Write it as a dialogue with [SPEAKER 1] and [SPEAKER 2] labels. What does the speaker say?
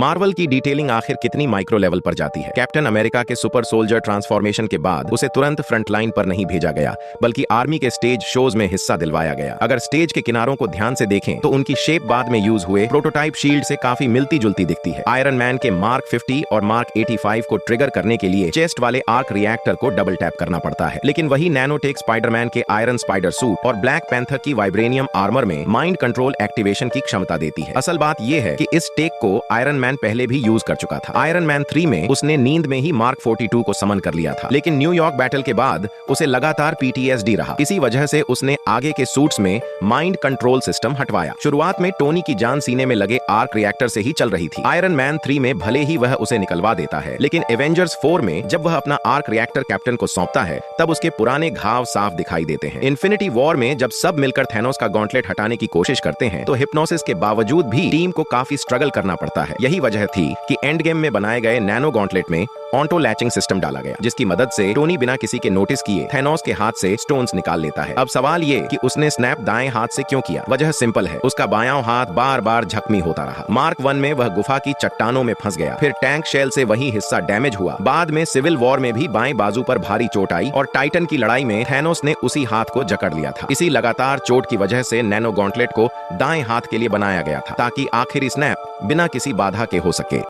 [SPEAKER 1] Marvel की detailing आखिर कितनी माइक्रो लेवल पर जाती है। कैप्टन अमेरिका के सुपर सोल्जर ट्रांसफॉर्मेशन के बाद उसे तुरंत फ्रंट लाइन पर नहीं भेजा गया, बल्कि आर्मी के स्टेज शोज में हिस्सा दिलवाया गया। अगर स्टेज के किनारों को ध्यान से देखें तो उनकी शेप बाद में यूज हुए प्रोटोटाइप शील्ड से काफी मिलती जुलती दिखती है। आयरन मैन के मार्क 50 और मार्क 85 को ट्रिगर करने के लिए चेस्ट वाले आर्क रिएक्टर को डबल टैप करना पड़ता है, लेकिन वही नैनोटेक स्पाइडरमैन के आयरन स्पाइडर सूट और ब्लैक पैंथर की वाइब्रेनियम आर्मर में माइंड कंट्रोल एक्टिवेशन की क्षमता देती है। असल बात यह है कि इस टेक को आयरन मैन पहले भी यूज कर चुका था। आयरन मैन 3 में उसने नींद में ही मार्क 42 को समन कर लिया था, लेकिन न्यूयॉर्क बैटल के बाद उसे लगातार PTSD रहा। इसी वजह से उसने आगे के सूट्स में माइंड कंट्रोल सिस्टम हटवाया। शुरुआत में टोनी की जान सीने में लगे आर्क रिएक्टर से ही चल रही थी। आयरन मैन 3 में भले ही वह उसे निकलवा देता है, लेकिन एवेंजर्स 4 में जब वह अपना आर्क रिएक्टर कैप्टन को सौंपता है तब उसके पुराने घाव साफ दिखाई देते हैं। इन्फिनिटी वॉर में जब सब मिलकर थैनोस का गॉन्टलेट हटाने की कोशिश करते हैं तो हिप्नोसिस के बावजूद भी टीम को काफी स्ट्रगल करना पड़ता है। यही वजह थी कि एंड गेम में बनाए गए नैनो गॉन्टलेट में ऑटो लैचिंग सिस्टम डाला गया, जिसकी मदद से टोनी बिना किसी के नोटिस किए थैनोस के हाथ से स्टोन्स निकाल लेता है। अब सवाल ये कि उसने स्नैप दाएं हाथ से क्यों किया? वजह सिंपल है, उसका बायां हाथ बार बार जख्मी होता रहा। मार्क 1 में वह गुफा की चट्टानों में फंस गया, फिर टैंक शेल से वही हिस्सा डैमेज हुआ। बाद में सिविल वॉर में भी बाएं बाजू पर भारी चोट आई और टाइटन की लड़ाई में थैनोस ने उसी हाथ को जकड़ लिया था। इसी लगातार चोट की वजह से नैनो गॉन्टलेट को दाएं हाथ के लिए बनाया गया था, ताकि आखिरी स्नैप बिना किसी बाधा के हो सके।